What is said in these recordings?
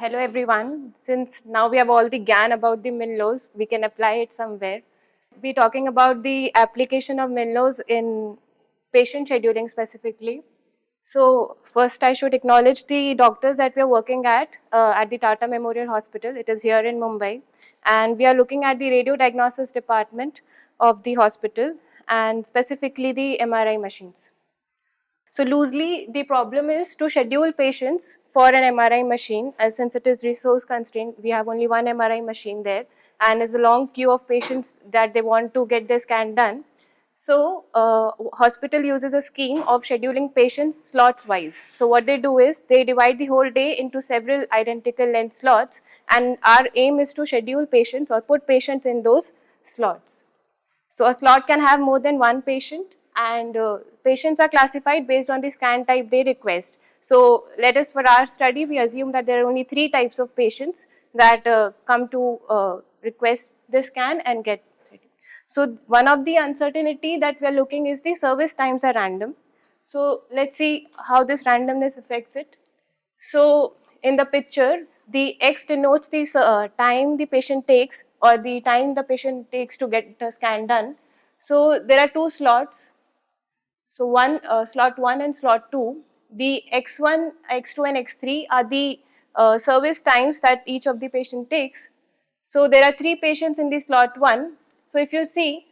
Hello everyone. Since now we have all the GAN about the MinLaws, we can apply it somewhere. We're talking about the application of MinLaws in patient scheduling specifically. So first I should acknowledge the doctors that we are working at the Tata Memorial Hospital. It is here in Mumbai, and we are looking at the radio diagnosis department of the hospital and specifically the MRI machines. So loosely, the problem is to schedule patients for an MRI machine, as since it is resource constrained, we have only one MRI machine there, and there's a long queue of patients that they want to get their scan done. So hospital uses a scheme of scheduling patients slots wise. So what they do is they divide the whole day into several identical length slots, and our aim is to schedule patients or put patients in those slots. So a slot can have more than one patient, and patients are classified based on the scan type they request. So let us, for our study, we assume that there are only three types of patients that come to request the scan and get it. So one of the uncertainty that we are looking is the service times are random. So let's see how this randomness affects it. So in the picture, the X denotes the time the patient takes or the time the patient takes to get the scan done. So there are two slots. So slot 1 and slot 2, the X1, X2 and X3 are the service times that each of the patient takes. So there are three patients in the slot 1. So if you see,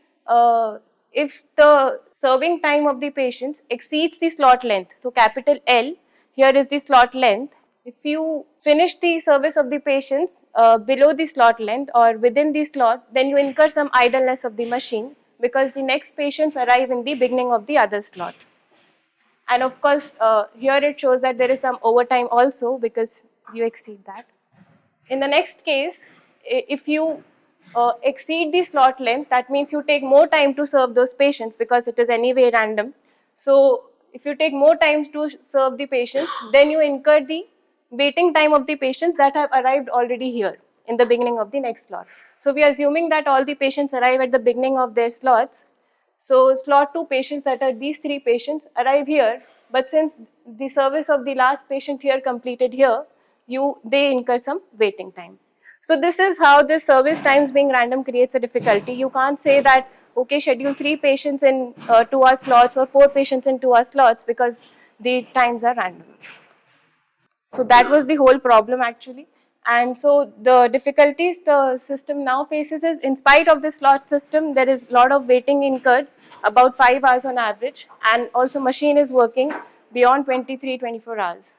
if the serving time of the patients exceeds the slot length, so capital L, here is the slot length. If you finish the service of the patients below the slot length or within the slot, then you incur some idleness of the machine because the next patients arrive in the beginning of the other slot. And of course, here it shows that there is some overtime also because you exceed that. In the next case, if you exceed the slot length, that means you take more time to serve those patients because it is anyway random. So if you take more time to serve the patients, then you incur the waiting time of the patients that have arrived already here in the beginning of the next slot. So we are assuming that all the patients arrive at the beginning of their slots. So slot 2 patients, that are these three patients, arrive here, but since the service of the last patient here completed here, they incur some waiting time. So this is how this service times being random creates a difficulty. You can't say that, okay, schedule 3 patients in 2-hour slots or 4 patients in 2-hour slots because the times are random. So that was the whole problem actually. And so the difficulties the system now faces is, in spite of this slot system, there is a lot of waiting incurred, about 5 hours on average, and also machine is working beyond 23-24 hours.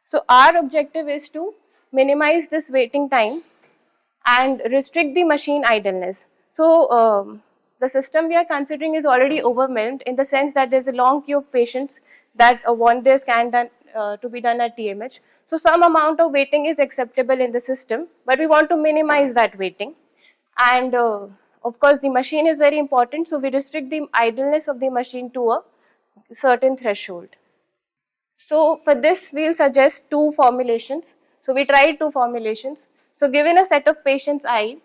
So our objective is to minimize this waiting time and restrict the machine idleness. So the system we are considering is already overwhelmed in the sense that there's a long queue of patients that want their scan done to be done at TMH. So some amount of waiting is acceptable in the system, but we want to minimize that waiting. And of course, the machine is very important, so we restrict the idleness of the machine to a certain threshold. So for this, we'll suggest two formulations. So we tried two formulations. So given a set of patients I,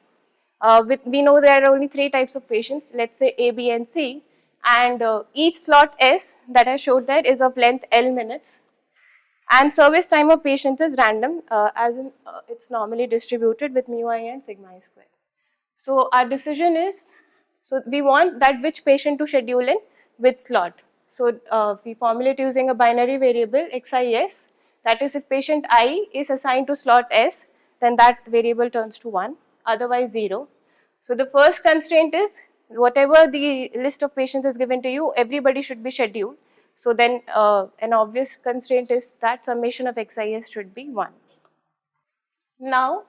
we know there are only 3 types of patients, let's say A, B and C, and each slot S that I showed there is of length L minutes, and service time of patients is random, as in it's normally distributed with mu I and sigma I square. So our decision is, so we want that which patient to schedule in which slot. So we formulate using a binary variable XIS, that is, if patient I is assigned to slot S, then that variable turns to 1, otherwise 0. So the first constraint is, whatever the list of patients is given to you, everybody should be scheduled. So then an obvious constraint is that summation of XIS should be 1. Now,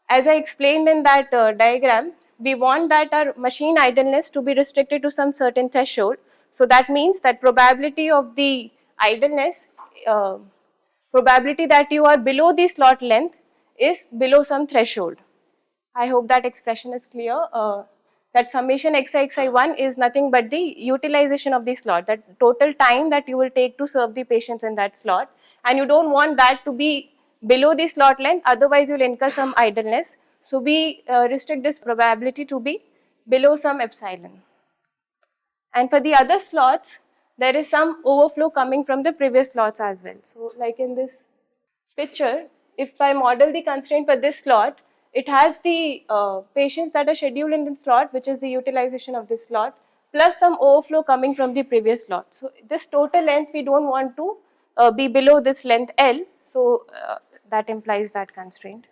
as I explained in that diagram, we want that our machine idleness to be restricted to some certain threshold. So that means that probability of the idleness, probability that you are below the slot length is below some threshold. I hope that expression is clear. That summation xi1 is nothing but the utilization of the slot, that total time that you will take to serve the patients in that slot, and you don't want that to be below the slot length, otherwise you will incur some idleness. So we restrict this probability to be below some epsilon. And for the other slots, there is some overflow coming from the previous slots as well. So like in this picture, if I model the constraint for this slot, it has the patients that are scheduled in the slot, which is the utilization of this slot, plus some overflow coming from the previous slot. So this total length, we don't want to be below this length L. So that implies that constraint.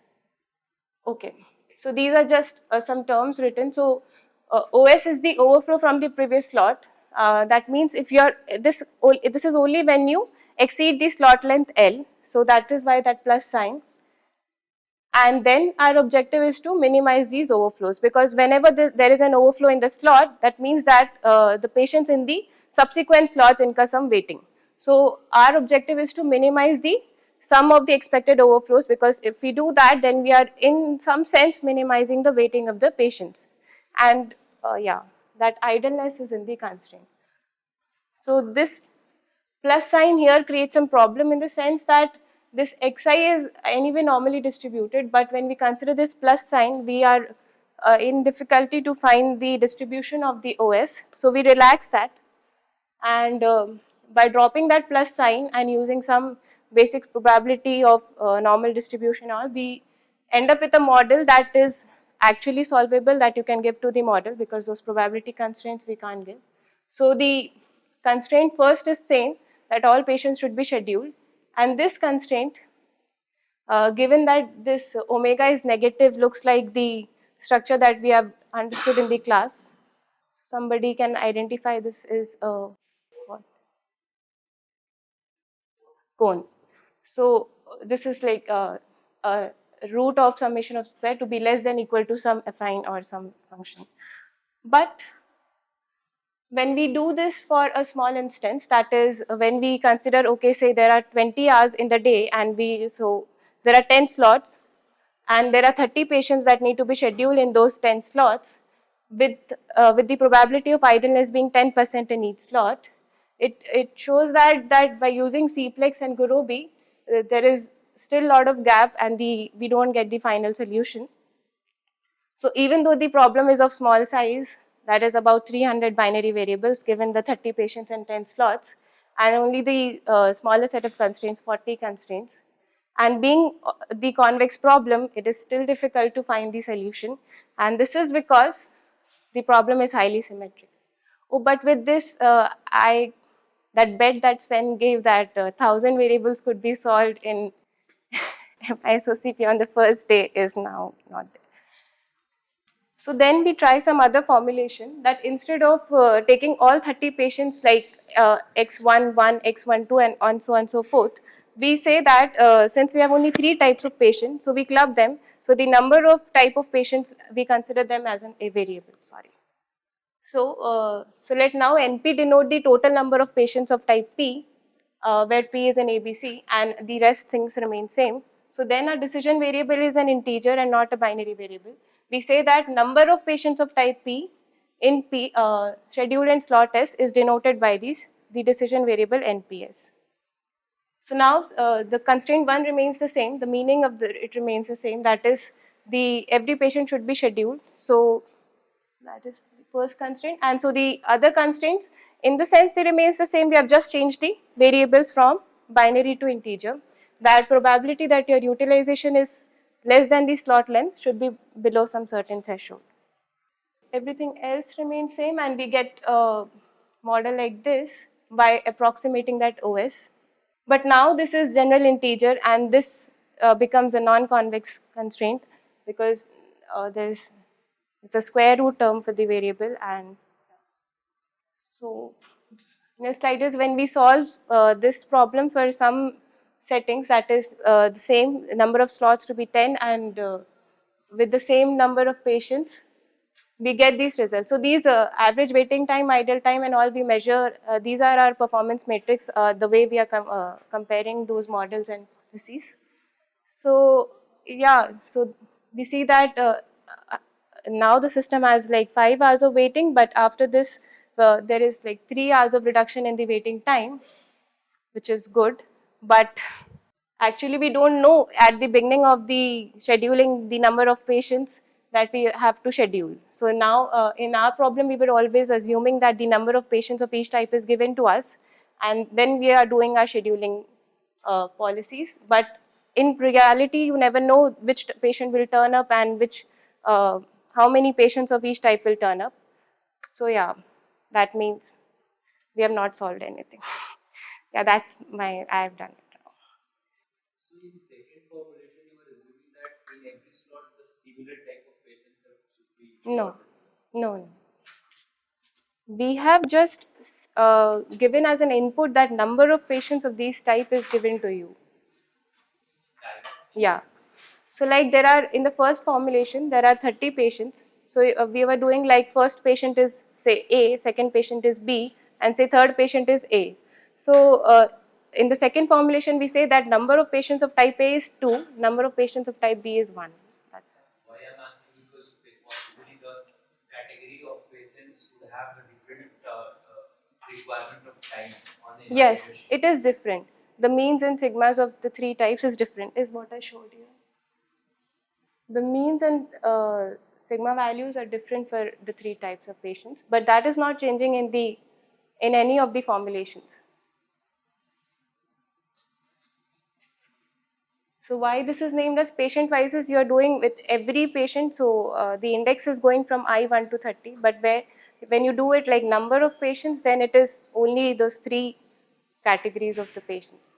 Okay, so these are just some terms written. So OS is the overflow from the previous slot. That means if you're this is only when you exceed the slot length L. So that is why that plus sign. And then our objective is to minimize these overflows, because whenever there is an overflow in the slot, that means that the patients in the subsequent slots incur some waiting. So our objective is to minimize the sum of the expected overflows, because if we do that, then we are in some sense minimizing the waiting of the patients. And yeah, that idleness is in the constraint. So this plus sign here creates some problem in the sense that this xi is anyway normally distributed, but when we consider this plus sign, we are in difficulty to find the distribution of the OS. So we relax that, and by dropping that plus sign and using some basic probability of normal distribution, all we end up with a model that is actually solvable, that you can give to the model, because those probability constraints we can't give. So the constraint first is same, that all patients should be scheduled, and this constraint, given that this omega is negative, looks like the structure that we have understood in the class. So somebody can identify this is a what? Cone. So this is like a root of summation of square to be less than equal to some affine or some function. But when we do this for a small instance, that is when we consider, okay, say there are 20 hours in the day, and so there are 10 slots, and there are 30 patients that need to be scheduled in those 10 slots, with the probability of idleness being 10% in each slot, it shows that by using Cplex and Gurobi, there is still a lot of gap, and we don't get the final solution. So even though the problem is of small size, that is about 300 binary variables given the 30 patients and 10 slots, and only the smaller set of constraints, 40 constraints, and being the convex problem, it is still difficult to find the solution, and this is because the problem is highly symmetric. Oh, but with this, that bet that Sven gave that 1000 variables could be solved in ISOCP on the first day is now not there. So then we try some other formulation, that instead of taking all 30 patients like X11, X12 and on so on and so forth, we say that since we have only 3 types of patients, so we club them. So the number of type of patients, we consider them as a variable, sorry. So, so let now NP denote the total number of patients of type P, where P is an ABC and the rest things remain same. So then a decision variable is an integer and not a binary variable. We say that number of patients of type P in P scheduled in slot S is denoted by the decision variable NPS. So now the constraint 1 remains the same, the meaning of it remains the same, that is every patient should be scheduled. So that is the first constraint, and so the other constraints, in the sense they remains the same, we have just changed the variables from binary to integer. That probability that your utilization is less than the slot length should be below some certain threshold. Everything else remains same, and we get a model like this by approximating that OS. But now this is general integer, and this becomes a non-convex constraint, because there's the square root term for the variable. And so next slide is when we solve this problem for some settings, that is the same number of slots to be 10, and with the same number of patients, we get these results. So these average waiting time, idle time and all we measure, these are our performance matrix, the way we are comparing those models and policies. So yeah, so we see that now the system has like 5 hours of waiting, but after this there is like 3 hours of reduction in the waiting time, which is good. But actually we don't know at the beginning of the scheduling the number of patients that we have to schedule. So now in our problem we were always assuming that the number of patients of each type is given to us, and then we are doing our scheduling policies. But in reality, you never know which patient will turn up and which, how many patients of each type will turn up. So yeah, that means we have not solved anything. Yeah, that's I have done it now. So in the second formulation, you are assuming that in every slot, the similar type of patients should be No, recorded. no. We have just given as an input that number of patients of these type is given to you. Type. Yeah. So like there are, in the first formulation, there are 30 patients. So we were doing like first patient is say A, second patient is B, and say third patient is A. So in the second formulation, we say that number of patients of type A is 2, number of patients of type B is 1. That's Why I'm asking because possibly the category of patients would have a different requirement of time on the Yes, evaluation. it is different. The means and sigmas of the three types is different, is what I showed you. The means and sigma values are different for the three types of patients, but that is not changing in any of the formulations. So why this is named as patient wise is you are doing with every patient. So the index is going from I1 to 30, but when you do it like number of patients, then it is only those three categories of the patients.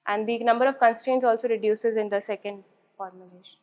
And the number of constraints also reduces in the second formulation.